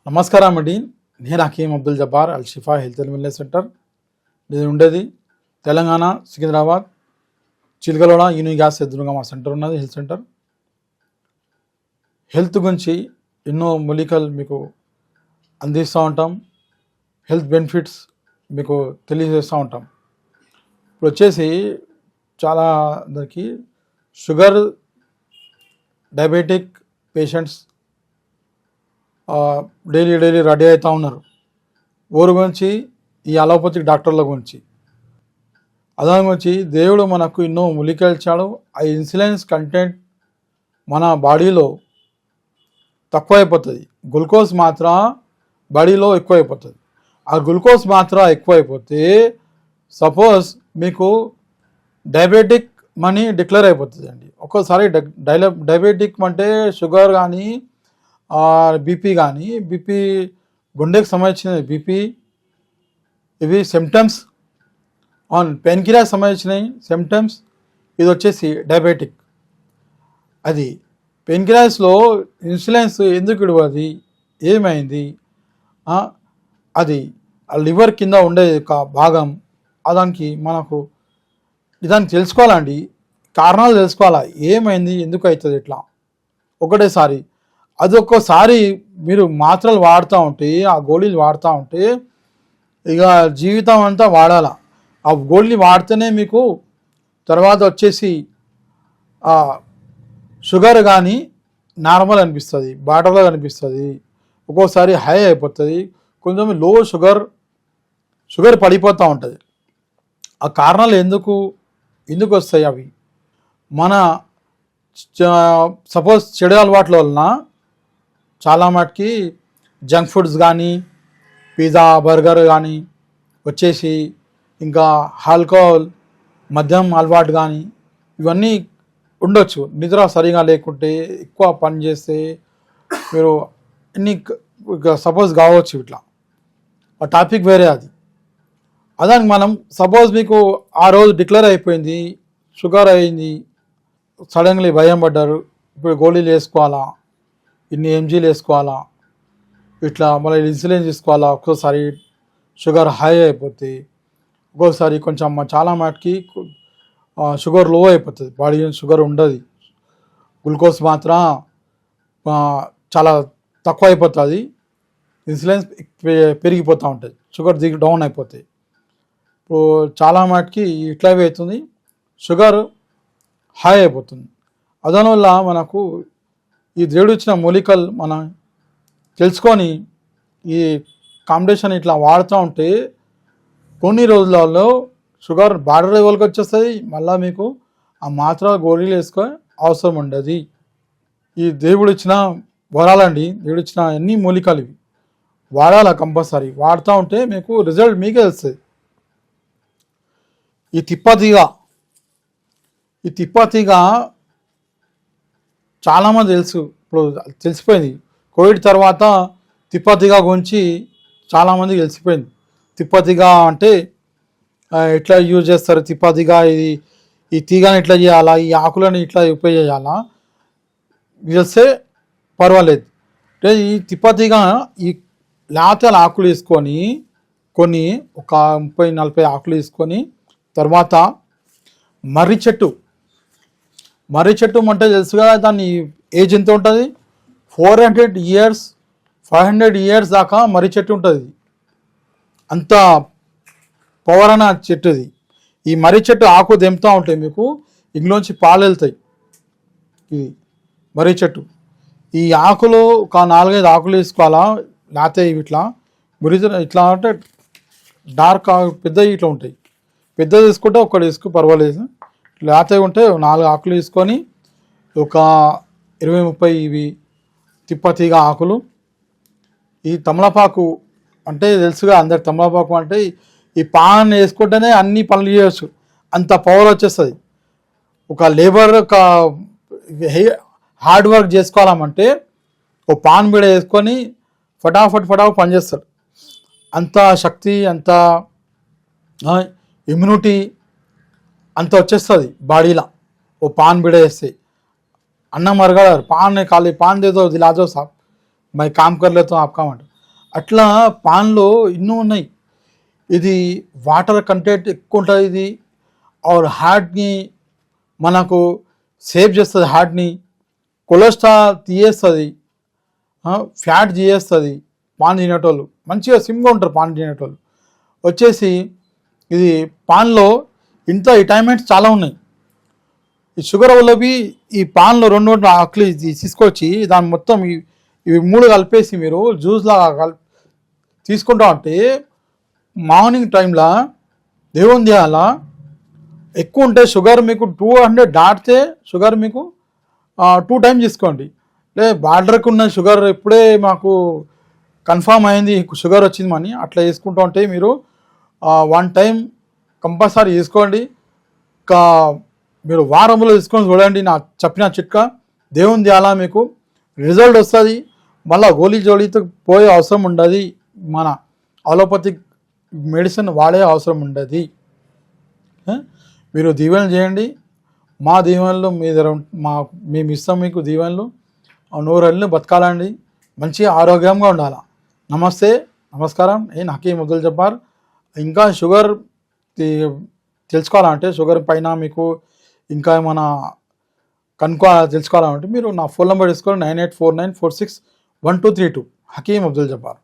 నమస్కారం అండి. నేను హకీం అబ్దుల్ జబ్బార్ అల్ షిఫా హెల్త్ అండ్ వెల్నెస్ సెంటర్. ఇది ఉండేది తెలంగాణ సికింద్రాబాద్ చిలకలోడ యూని గ్యాస్ ఎదురుగా మా సెంటర్ ఉన్నది. హెల్త్ సెంటర్ హెల్త్ గురించి ఎన్నో మూలికలు మీకు అందిస్తూ ఉంటాం. హెల్త్ బెనిఫిట్స్ మీకు తెలియజేస్తూ ఉంటాం. ఇప్పుడు వచ్చేసి చాలా అందరికి sugar diabetic patients daily ready అవుతూ ఉన్నారు. ఊరు గురించి ఈ అలోపతిక్ డాక్టర్ల గురించి అదాని గురించి దేవుడు మనకు ఎన్నో మూలికలు ఇచ్చాడు. ఆ ఇన్సులిన్స్ కంటెంట్ మన బాడీలో తక్కువైపోతుంది. గ్లూకోజ్ మాత్ర బాడీలో ఎక్కువైపోతుంది. ఆ గ్లూకోజ్ మాత్ర ఎక్కువైపోతే సపోజ్ మీకు డయాబెటిక్ మనీ డిక్లేర్ అయిపోతుంది అండి. ఒక్కోసారి డయాబెటిక్ అంటే షుగర్ కానీ బీపీ కానీ బీపీ గుండెకి సంబంధించిన బీపీ ఇవి సిమ్టమ్స్ ఆన్ పెయిన్కిల్లర్ సంబంధించినవి సిమ్టమ్స్. ఇది వచ్చేసి డయాబెటిక్. అది పెయిన్కిల్లర్స్లో ఇన్సులిన్స్ ఎందుకు ఇవ్వదు, ఏమైంది, అది లివర్ కింద ఉండే ఒక భాగం. దానికి మనకు దాన్ని తెలుసుకోవాలండి, కారణాలు తెలుసుకోవాలా, ఏమైంది, ఎందుకు అవుతుంది ఇట్లా ఒకటేసారి. అది ఒక్కోసారి మీరు మాత్రలు వాడుతూ ఉంటే, ఆ గోళీలు వాడుతూ ఉంటే ఇక జీవితం అంతా వాడాల. ఆ గోళీలు వాడితేనే మీకు తర్వాత వచ్చేసి షుగర్ కానీ నార్మల్ అనిపిస్తుంది, బార్డర్లో అనిపిస్తుంది. ఒక్కోసారి హై అయిపోతుంది, కొంచెం లో షుగర్ పడిపోతూ ఉంటుంది. ఆ కారణాలు ఎందుకు వస్తాయి అవి మన సపోజ్ చెడు అలవాట్ల వలన చాలా మటుకి జంక్ ఫుడ్స్ కానీ పిజ్జా బర్గర్ కానీ వచ్చేసి ఇంకా ఆల్కహాల్ మద్యం అలవాటు కానీ ఇవన్నీ ఉండొచ్చు. నిద్ర సరిగా లేకుంటే, ఎక్కువ పని చేస్తే మీరు ఎన్ని సపోజ్ కావచ్చు. ఇట్లా ఆ టాపిక్ వేరే. అదానికి మనం సపోజ్ మీకు ఆ రోజు డిక్లేర్ అయిపోయింది, షుగర్ అయింది, సడన్లీ భయం పడ్డారు, ఇప్పుడు గోళీలు వేసుకోవాలా, ఇన్ని ఎంజీలు వేసుకోవాలా, ఇట్లా మళ్ళీ ఇన్సులిన్ తీసుకోవాలా. ఒక్కోసారి షుగర్ హై అయిపోతుంది, ఒక్కోసారి కొంచెం చాలా మటుకి షుగర్ లో అయిపోతుంది, బాడీ షుగర్ ఉండదు, గ్లూకోజ్ మాత్రం చాలా తక్కువ అయిపోతుంది, ఇన్సులిన్ పెరిగిపోతూ ఉంటుంది, షుగర్ డౌన్ అయిపోతాయి. ఇప్పుడు చాలా మటుకి ఇట్లా అవుతుంది, షుగర్ హై అయిపోతుంది. దానివల్ల మనకు ఈ దేవుడు ఇచ్చిన మూలికలు మనం తెలుసుకొని ఈ కాంబినేషన్ ఇట్లా వాడుతూ ఉంటే కొన్ని రోజులలో షుగర్ బార్డర్ లెవెల్కి వచ్చేస్తుంది. మళ్ళీ మీకు ఆ మాత్ర గోళీలు వేసుకొని అవసరం ఉండదు. ఈ దేవుడు ఇచ్చిన వరాలండి, దేవుడు ఇచ్చిన అన్ని మూలికలు ఇవి వాడాలి కంపల్సరీ. వాడుతూ ఉంటే మీకు రిజల్ట్ మీకే తెలుస్తుంది. ఈ తిప్పతీగ చాలామంది తెలుసు, ఇప్పుడు తెలిసిపోయింది. కోవిడ్ తర్వాత తిప్పతీగ గురించి చాలామందికి తెలిసిపోయింది. తిప్పతీగ అంటే ఎట్లా యూజ్ చేస్తారు, తిప్పతీగ ఈ తీగని ఇట్లా చేయాలా, ఈ ఆకులను ఇట్లా ఉపయోగ చేయాలా తెలిస్తే పర్వాలేదు. అంటే ఈ తిప్పతీగ ఈ లేతల ఆకులు వేసుకొని కొన్ని ఒక 30-40 ఆకులు వేసుకొని తర్వాత మర్రి చెట్టు అంటే తెలుసు కదా, దాని ఏజ్ ఎంత ఉంటుంది, 400 years 500 years దాకా మర్రి చెట్టు ఉంటుంది. అంత పవర్ అన్న చెట్టుది. ఈ మర్రి చెట్టు ఆకు తెంపుతూ ఉంటాయి, మీకు ఇందులోంచి పాలు వెళ్తాయి. ఇది మర్రి చెట్టు. ఈ ఆకులు ఒక 4-5 ఆకులు వేసుకోవాలా, లేకపోతే ఇట్లా ఇట్లా అంటే డార్క్ పెద్దవి ఇట్లా ఉంటాయి. పెద్దది తీసుకుంటే ఒకటి వేసుకో పర్వాలేదు, లేకపోతే ఉంటే 4 ఆకులు తీసుకొని ఒక 20-30 ఇవి తిప్పతీగ ఆకులు. ఈ తమలపాకు అంటే తెలుసుగా అందరు, తమలపాకు అంటే ఈ పాన్ వేసుకుంటేనే అన్ని పనులు చేయవచ్చు, అంత పవర్ వచ్చేస్తుంది. ఒక లేబర్ ఒక హార్డ్ వర్క్ చేసుకోవాలంటే ఒక పాన్ మీద వేసుకొని ఫటాఫట్ పనిచేస్తాడు. అంత శక్తి, అంత ఇమ్యూనిటీ అంత వచ్చేస్తుంది బాడీలో. ఓ పాన్ బిడ వేస్తే अन्ना मरगड़ा पान ने खाली पान दे दो दिला दो साहब, मैं काम कर लेता हूँ आपका मत. అట్లా పాన్లో ఎన్నో ఉన్నాయి. ఇది వాటర్ కంటెంట్ ఎక్కువ ఉంటుంది. ఇది ఆర్ హార్ట్ని మనకు సేవ్ చేస్తుంది, హార్ట్ని కొలెస్ట్రాల్ తీయేస్తుంది, ఫ్యాట్ తీయేస్తుంది. పాన్ తినేటోళ్ళు మంచిగా సిమ్గా ఉంటారు. పాన్ తినేటోళ్ళు వచ్చేసి ఇది పాన్లో ఇంత విటమిన్స్ చాలా ఉన్నాయి. ఈ షుగర్ వల్లవి ఈ పాన్లో 2 ఆకులు తీసుకొచ్చి దాన్ని మొత్తం ఇవి 3 కలిపేసి మీరు జ్యూస్ లాగా తీసుకుంటా ఉంటే మార్నింగ్ టైంలో దేవుని ధ్యాల ఎక్కువ ఉంటే షుగర్ మీకు 200 దాటితే షుగర్ మీకు 2 టైమ్స్ తీసుకోండి. బార్డర్కి ఉన్న షుగర్ ఇప్పుడే మాకు కన్ఫామ్ అయింది షుగర్ వచ్చిందని అట్లా తీసుకుంటూ ఉంటే మీరు 1 టైం కంపల్సరీ తీసుకోండి. ఇంకా మీరు వారంలో తీసుకొని చూడండి. నాకు చెప్పిన చిట్కా దేవుని ధ్యాల మీకు రిజల్ట్ వస్తుంది. మళ్ళీ గోళీ జోళీతో పోయే అవసరం ఉండదు. మన అలోపతిక్ మెడిసిన్ వాడే అవసరం ఉండదు. మీరు దీవెనలు చేయండి. మా దీవెనలు మీ దగ్గర మేము ఇస్తాం మీకు దీవెనలు. 100 ఏళ్ళు బతకాలండి, మంచిగా ఆరోగ్యంగా ఉండాలి. నమస్తే, నమస్కారం. నేను హకీమ్ అబ్దుల్ జబ్బార్. ఇంకా షుగర్ తెలుసుకోవాలంటే షుగర్ పైన మీకు ఇంకా ఏమైనా తెలుసుకోవాలంటే మీరు నా ఫోన్ నెంబర్ తీసుకోండి 9849461232. హకీమ్ అబ్దుల్ జబ్బార్.